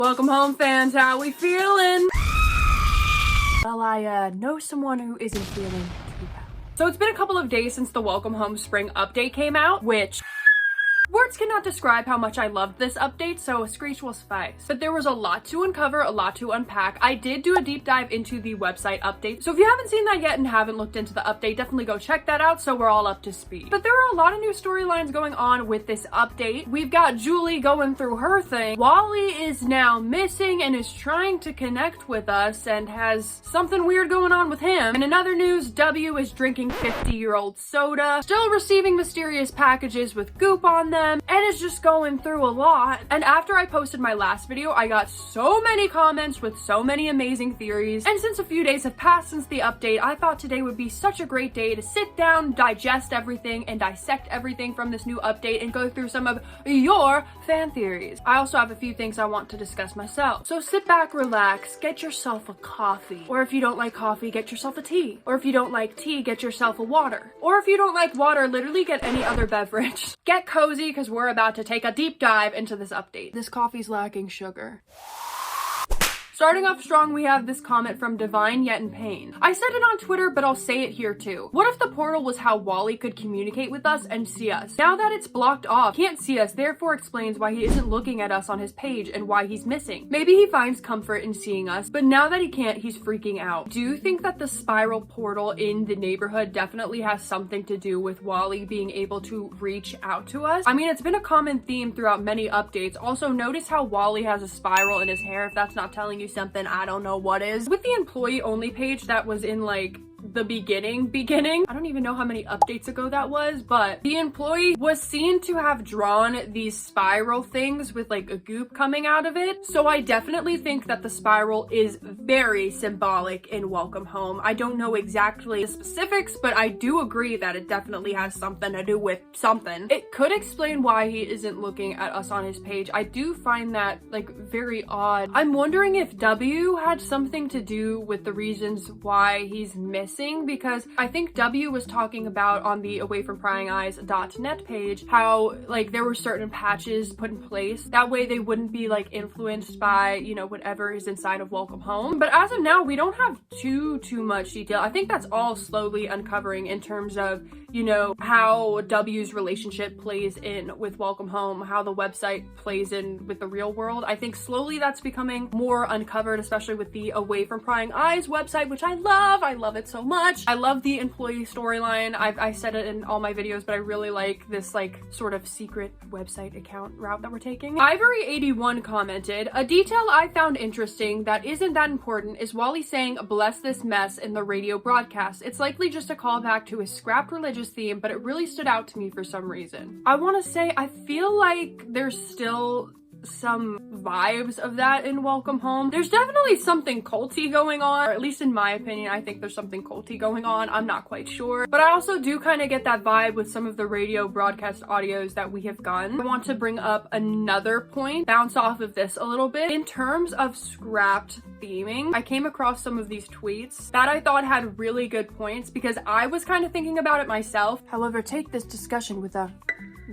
Welcome home, fans. How we feeling? Well, I know someone who isn't feeling too bad. So it's been a couple of days since the Welcome Home Spring update came out, which words cannot describe how much I loved this update, so a screech will suffice. But there was a lot to uncover, a lot to unpack. I did do a deep dive into the website update, so if you haven't seen that yet and haven't looked into the update, definitely go check that out so we're all up to speed. But there are a lot of new storylines going on with this update. We've got Julie going through her thing. Wally is now missing and is trying to connect with us and has something weird going on with him. And in other news, W is drinking 50-year-old soda, still receiving mysterious packages with goop on them, and is just going through a lot. And after I posted my last video, I got so many comments with so many amazing theories. And since a few days have passed since the update, I thought today would be such a great day to sit down, digest everything, and dissect everything from this new update and go through some of your fan theories. I also have a few things I want to discuss myself. So sit back, relax, get yourself a coffee. Or if you don't like coffee, get yourself a tea. Or if you don't like tea, get yourself a water. Or if you don't like water, literally get any other beverage. Get cozy, because we're about to take a deep dive into this update. This coffee's lacking sugar. Starting off strong, we have this comment from Divine Yet in Pain. I said it on Twitter, but I'll say it here too. What if the portal was how Wally could communicate with us and see us? Now that it's blocked off, he can't see us, therefore explains why he isn't looking at us on his page and why he's missing. Maybe he finds comfort in seeing us, but now that he can't, he's freaking out. Do you think that the spiral portal in the neighborhood definitely has something to do with Wally being able to reach out to us? I mean, it's been a common theme throughout many updates. Also, notice how Wally has a spiral in his hair. If that's not telling you something, I don't know what is. With the employee only page that was in like the beginning, I don't even know how many updates ago that was, but the employee was seen to have drawn these spiral things with like a goop coming out of it. So I definitely think that the spiral is very symbolic in Welcome Home. I don't know exactly the specifics, but I do agree that it definitely has something to do with something. It could explain why he isn't looking at us on his page. I do find that like very odd. I'm wondering if W had something to do with the reasons why he's missing, because I think W was talking about on the awayfrompryingeyes.net page how like there were certain patches put in place that way they wouldn't be like influenced by, you know, whatever is inside of Welcome Home. But as of now, we don't have too much detail. I think that's all slowly uncovering in terms of, you know, how W's relationship plays in with Welcome Home, how the website plays in with the real world. I think slowly that's becoming more uncovered, especially with the Away From Prying Eyes website, which I love it so much. I love the employee storyline. I said it in all my videos, but I really like this like sort of secret website account route that we're taking. Ivory81 commented, a detail I found interesting that isn't that important is Wally saying bless this mess in the radio broadcast. It's likely just a callback to his scrapped religious theme, but it really stood out to me for some reason. I want to say I feel like there's still some vibes of that in Welcome Home. There's definitely something culty going on, or at least in my opinion, I think there's something culty going on. I'm not quite sure, but I also do kind of get that vibe with some of the radio broadcast audios that we have gotten. I want to bring up another point, bounce off of this a little bit. In terms of scrapped theming, I came across some of these tweets that I thought had really good points because I was kind of thinking about it myself. However, take this discussion with a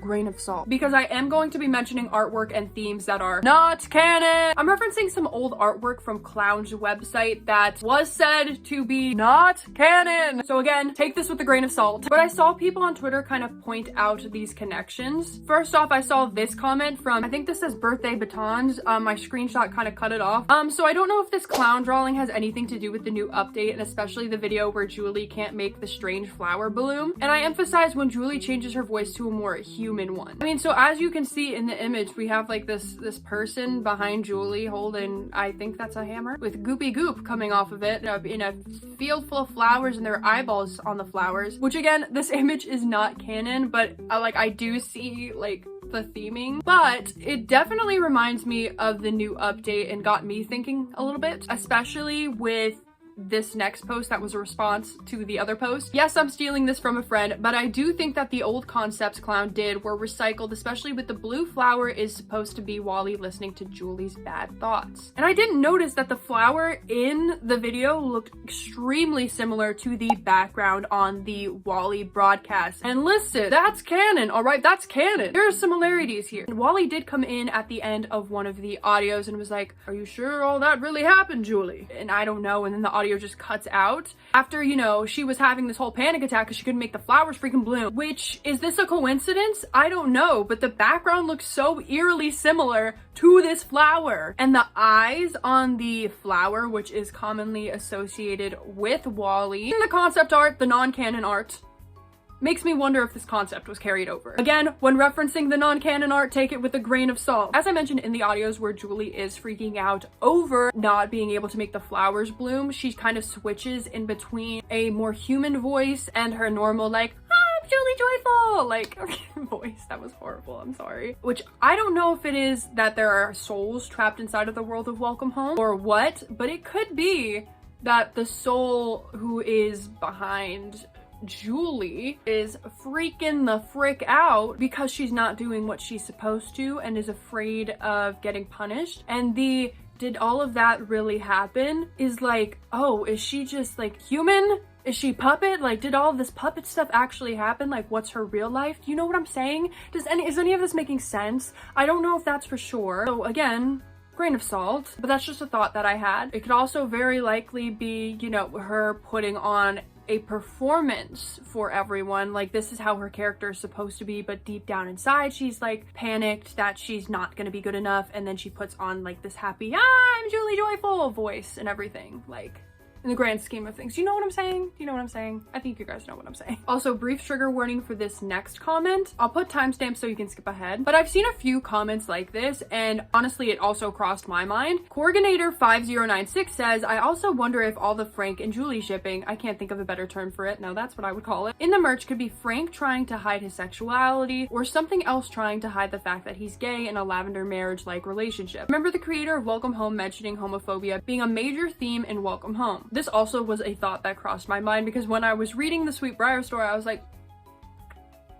grain of salt, because I am going to be mentioning artwork and themes that are not canon. I'm referencing some old artwork from Clown's website that was said to be not canon. So again, take this with a grain of salt. But I saw people on Twitter kind of point out these connections. First off, I saw this comment from, I think this says Birthday Batons. My screenshot kind of cut it off. So I don't know if this clown drawing has anything to do with the new update, and especially the video where Julie can't make the strange flower bloom. And I emphasize when Julie changes her voice to a more human one. I mean, so as you can see in the image, we have like this person behind Julie holding, I think that's a hammer, with goopy goop coming off of it in a field full of flowers, and there are eyeballs on the flowers, which again, this image is not canon, but I do see like the theming, but it definitely reminds me of the new update and got me thinking a little bit, especially with this next post that was a response to the other post. Yes, I'm stealing this from a friend, but I do think that the old concepts Clown did were recycled, especially with the blue flower is supposed to be Wally listening to Julie's bad thoughts. And I didn't notice that the flower in the video looked extremely similar to the background on the Wally broadcast. And listen, that's canon, all right? That's canon. There are similarities here. And Wally did come in at the end of one of the audios and was like, "Are you sure all that really happened, Julie?" And I don't know, and then the audio just cuts out. After, you know, she was having this whole panic attack because she couldn't make the flowers freaking bloom, which, is this a coincidence? I don't know, but the background looks so eerily similar to this flower. And the eyes on the flower, which is commonly associated with Wally in the concept art, the non-canon art, makes me wonder if this concept was carried over. Again, when referencing the non-canon art, take it with a grain of salt. As I mentioned in the audios where Julie is freaking out over not being able to make the flowers bloom, she kind of switches in between a more human voice and her normal, like, "I'm Julie Joyful," like, voice. That was horrible, I'm sorry. Which I don't know if it is that there are souls trapped inside of the world of Welcome Home or what, but it could be that the soul who is behind Julie is freaking the frick out because she's not doing what she's supposed to and is afraid of getting punished. And the "did all of that really happen" is like, oh, is she just like human? Is she puppet? Like, did all this puppet stuff actually happen? Like, what's her real life? Do you know what I'm saying? Is any of this making sense? I don't know if that's for sure. So again, grain of salt, but that's just a thought that I had. It could also very likely be, you know, her putting on a performance for everyone. Like, this is how her character is supposed to be, but deep down inside she's like panicked that she's not gonna be good enough, and then she puts on like this happy "I'm Julie Joyful" voice and everything. Like, in the grand scheme of things, you know what I'm saying? You know what I'm saying? I think you guys know what I'm saying. Also, brief trigger warning for this next comment. I'll put timestamps so you can skip ahead, but I've seen a few comments like this, and honestly, it also crossed my mind. Coordinator5096 says, "I also wonder if all the Frank and Julie shipping," I can't think of a better term for it, no, that's what I would call it, "in the merch could be Frank trying to hide his sexuality or something else trying to hide the fact that he's gay in a lavender marriage-like relationship." Remember the creator of Welcome Home mentioning homophobia being a major theme in Welcome Home. This also was a thought that crossed my mind because when I was reading the Sweetbriar story, I was like,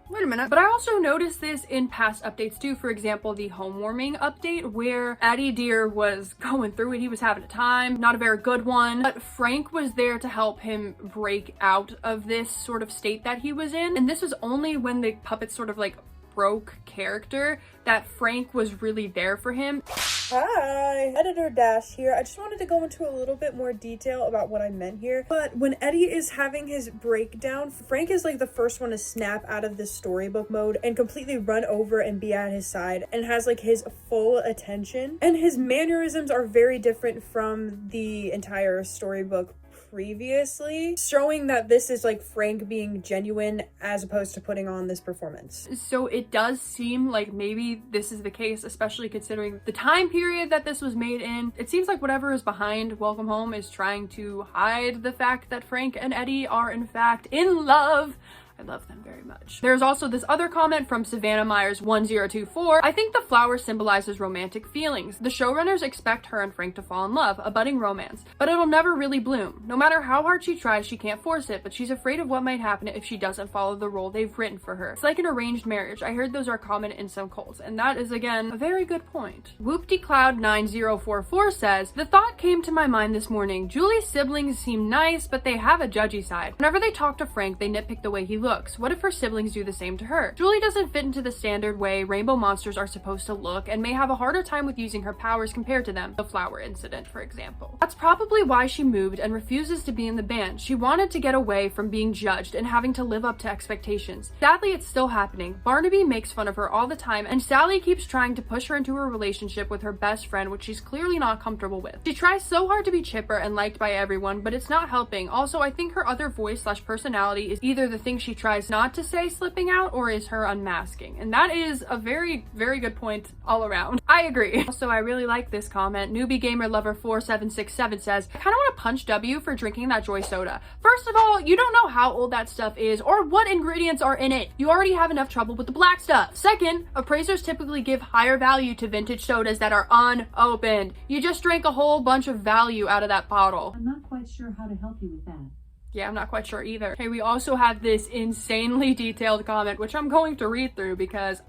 wait a minute. But I also noticed this in past updates too. For example, the home warming update where Eddie Deer was going through it. He was having a time, not a very good one, but Frank was there to help him break out of this sort of state that he was in. And this was only when the puppet sort of like broke character that Frank was really there for him. Hi, Editor Dash here. I just wanted to go into a little bit more detail about what I meant here. But when Eddie is having his breakdown, Frank is like the first one to snap out of this storybook mode and completely run over and be at his side and has like his full attention. And his mannerisms are very different from the entire storybook previously, showing that this is like Frank being genuine as opposed to putting on this performance. So it does seem like maybe this is the case, especially considering the time period that this was made in. It seems like whatever is behind Welcome Home is trying to hide the fact that Frank and Eddie are in fact in love. I love them very much. There's also this other comment from Savannah Myers 1024. "I think the flower symbolizes romantic feelings. The showrunners expect her and Frank to fall in love, a budding romance, but it'll never really bloom. No matter how hard she tries, she can't force it, but she's afraid of what might happen if she doesn't follow the role they've written for her. It's like an arranged marriage. I heard those are common in some cults," and that is again a very good point. Whoopty-Cloud9044 says, "The thought came to my mind this morning. Julie's siblings seem nice, but they have a judgy side. Whenever they talk to Frank, they nitpick the way he looks. What if her siblings do the same to her? Julie doesn't fit into the standard way rainbow monsters are supposed to look and may have a harder time with using her powers compared to them. The flower incident, for example. That's probably why she moved and refuses to be in the band. She wanted to get away from being judged and having to live up to expectations. Sadly, it's still happening. Barnaby makes fun of her all the time, and Sally keeps trying to push her into a relationship with her best friend, which she's clearly not comfortable with. She tries so hard to be chipper and liked by everyone, but it's not helping. Also, I think her other voice/personality is either the thing she tries not to say slipping out or is her unmasking." And that is a very, very good point all around. I agree. Also, I really like this comment. Newbie Gamer Lover 4767 says, "I kind of want to punch W for drinking that Joy soda. First of all, you don't know how old that stuff is or what ingredients are in it. You already have enough trouble with the black stuff. Second, appraisers typically give higher value to vintage sodas that are unopened. You just drank a whole bunch of value out of that bottle." I'm not quite quite sure how to help you with that. Yeah, I'm not quite sure either. Okay, we also have this insanely detailed comment, which I'm going to read through because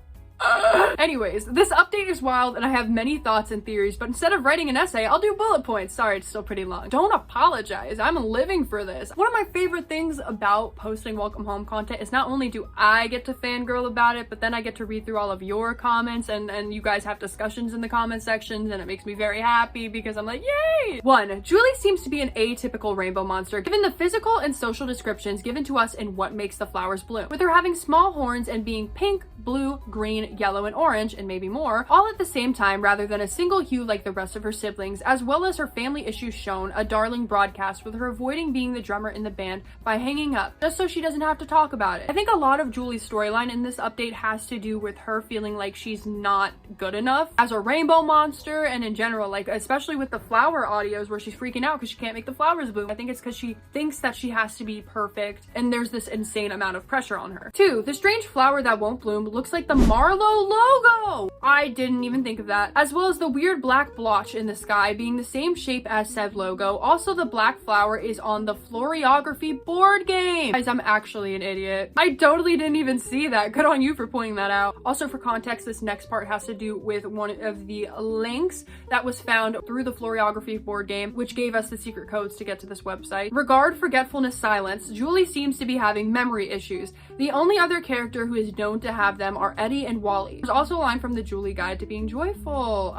anyways, this update is wild and I have many thoughts and theories, but instead of writing an essay, I'll do bullet points. Sorry, it's still pretty long. Don't apologize. I'm living for this. One of my favorite things about posting welcome home content is not only do I get to fangirl about it, but then I get to read through all of your comments and you guys have discussions in the comment sections, and it makes me very happy because I'm like, yay! 1. Julie seems to be an atypical rainbow monster given the physical and social descriptions given to us in What Makes the Flowers Bloom, with her having small horns and being pink, blue, green, yellow, and orange, and maybe more, all at the same time rather than a single hue like the rest of her siblings, as well as her family issues shown, a Darling broadcast with her avoiding being the drummer in the band by hanging up, just so she doesn't have to talk about it. I think a lot of Julie's storyline in this update has to do with her feeling like she's not good enough as a rainbow monster, and in general, like especially with the flower audios where she's freaking out because she can't make the flowers bloom. I think it's because she thinks that she has to be perfect, and there's this insane amount of pressure on her. 2. The strange flower that won't bloom looks like the Marlowe logo! I didn't even think of that. As well as the weird black blotch in the sky being the same shape as said logo. Also, the black flower is on the Floriography board game. Guys, I'm actually an idiot. I totally didn't even see that. Good on you for pointing that out. Also, for context, this next part has to do with one of the links that was found through the Floriography board game, which gave us the secret codes to get to this website. Regard, forgetfulness, silence. Julie seems to be having memory issues. The only other character who is known to have them are Eddie and Wally. There's also a line from the Julie Guide to Being Joyful.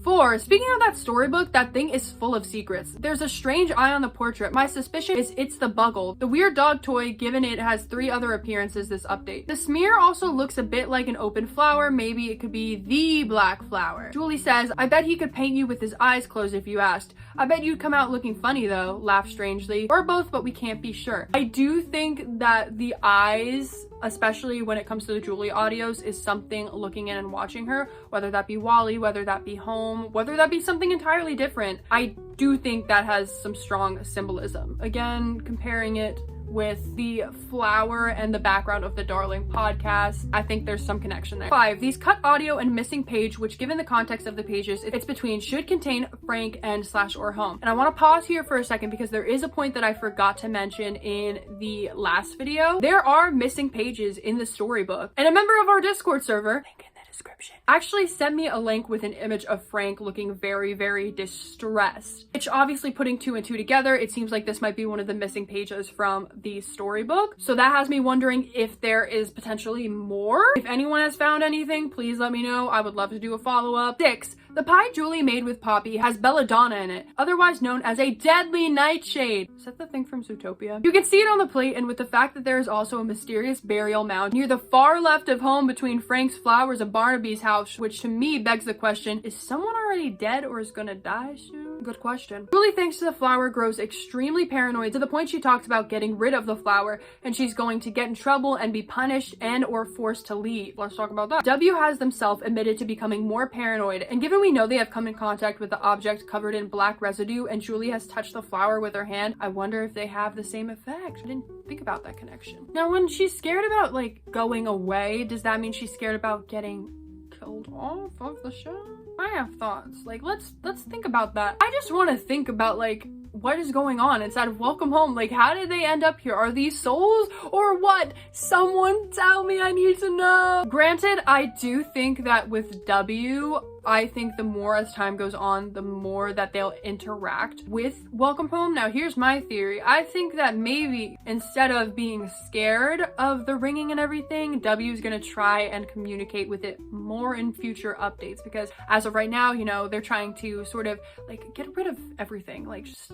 4. Speaking of that storybook, that thing is full of secrets. There's a strange eye on the portrait. My suspicion is it's the Buggle, the weird dog toy, given it has 3 other appearances this update. The smear also looks a bit like an open flower. Maybe it could be the black flower. Julie says, I bet he could paint you with his eyes closed if you asked. I bet you'd come out looking funny though, laugh strangely, or both, but we can't be sure. I do think that the eyes, especially when it comes to the Julie audios, is something looking in and watching her, whether that be Wally, whether that be home, whether that be something entirely different. I do think that has some strong symbolism. Again, comparing it with the flower and the background of the Darling podcast, I think there's some connection there. 5. These cut audio and missing page, which given the context of the pages, it's between should contain Frank and / or home. And I want to pause here for a second because there is a point that I forgot to mention in the last video. There are missing pages in the storybook, and a member of our Discord server, link in the description, actually sent me a link with an image of Frank looking very, very distressed. Which obviously, putting 2 and 2 together, it seems like this might be one of the missing pages from the storybook. So that has me wondering if there is potentially more. If anyone has found anything, please let me know. I would love to do a follow-up. 6. The pie Julie made with Poppy has belladonna in it, otherwise known as a deadly nightshade. Is that the thing from Zootopia? You can see it on the plate, and with the fact that there is also a mysterious burial mound near the far left of home between Frank's flowers and Barnaby's house, which to me begs the question, is someone already dead or is gonna die soon? Good question. Julie, thanks to the flower, grows extremely paranoid to the point she talks about getting rid of the flower, and she's going to get in trouble and be punished and or forced to leave. Let's talk about that. W has themselves admitted to becoming more paranoid, and given we know they have come in contact with the object covered in black residue and Julie has touched the flower with her hand, I wonder if they have the same effect. I didn't think about that connection. Now, when she's scared about like going away, does that mean she's scared about getting killed off of the show? I have thoughts. Like, let's think about that. I just want to think about like what is going on inside of Welcome Home. Like, how did they end up here? Are these souls or what? Someone tell me, I need to know. Granted, I do think that with W, I think the more as time goes on, the more that they'll interact with Welcome Home. Now, here's my theory. I think that maybe instead of being scared of the ringing and everything, W is going to try and communicate with it more in future updates, because as of right now, you know, they're trying to sort of like get rid of everything, like just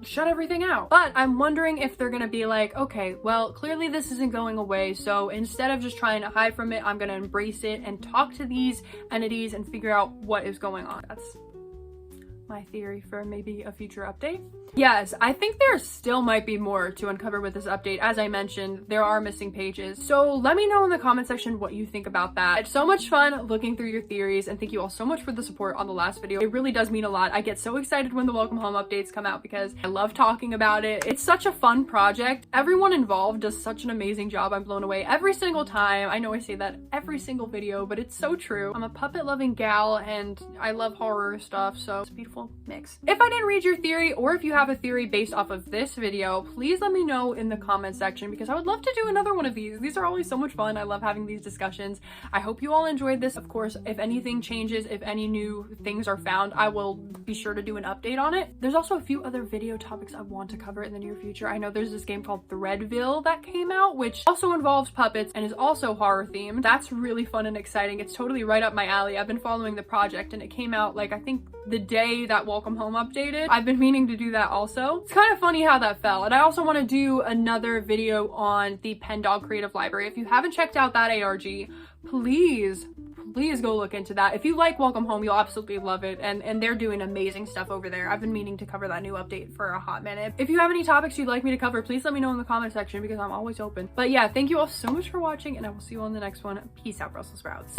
shut everything out. But I'm wondering if they're gonna be like, okay, well, clearly this isn't going away, so instead of just trying to hide from it, I'm gonna embrace it and talk to these entities and figure out what is going on. That's my theory for maybe a future update. Yes, I think there still might be more to uncover with this update. As I mentioned, there are missing pages. So let me know in the comment section what you think about that. It's so much fun looking through your theories, and thank you all so much for the support on the last video. It really does mean a lot. I get so excited when the Welcome Home updates come out because I love talking about it. It's such a fun project. Everyone involved does such an amazing job. I'm blown away every single time. I know I say that every single video, but it's so true. I'm a puppet loving gal and I love horror stuff, so it's beautiful little mix. If I didn't read your theory, or if you have a theory based off of this video, please let me know in the comment section, because I would love to do another one of these. These are always so much fun. I love having these discussions. I hope you all enjoyed this. Of course, if anything changes, if any new things are found, I will be sure to do an update on it. There's also a few other video topics I want to cover in the near future. I know there's this game called Threadville that came out, which also involves puppets and is also horror themed. That's really fun and exciting. It's totally right up my alley. I've been following the project and it came out like I think the day that Welcome Home updated. I've been meaning to do that also. It's kind of funny how that fell. And I also want to do another video on the Pen Dog Creative Library. If you haven't checked out that ARG, please go look into that. If you like Welcome Home, you'll absolutely love it. And they're doing amazing stuff over there. I've been meaning to cover that new update for a hot minute. If you have any topics you'd like me to cover, please let me know in the comment section, because I'm always open. But yeah, thank you all so much for watching, and I will see you on the next one. Peace out, Brussels sprouts.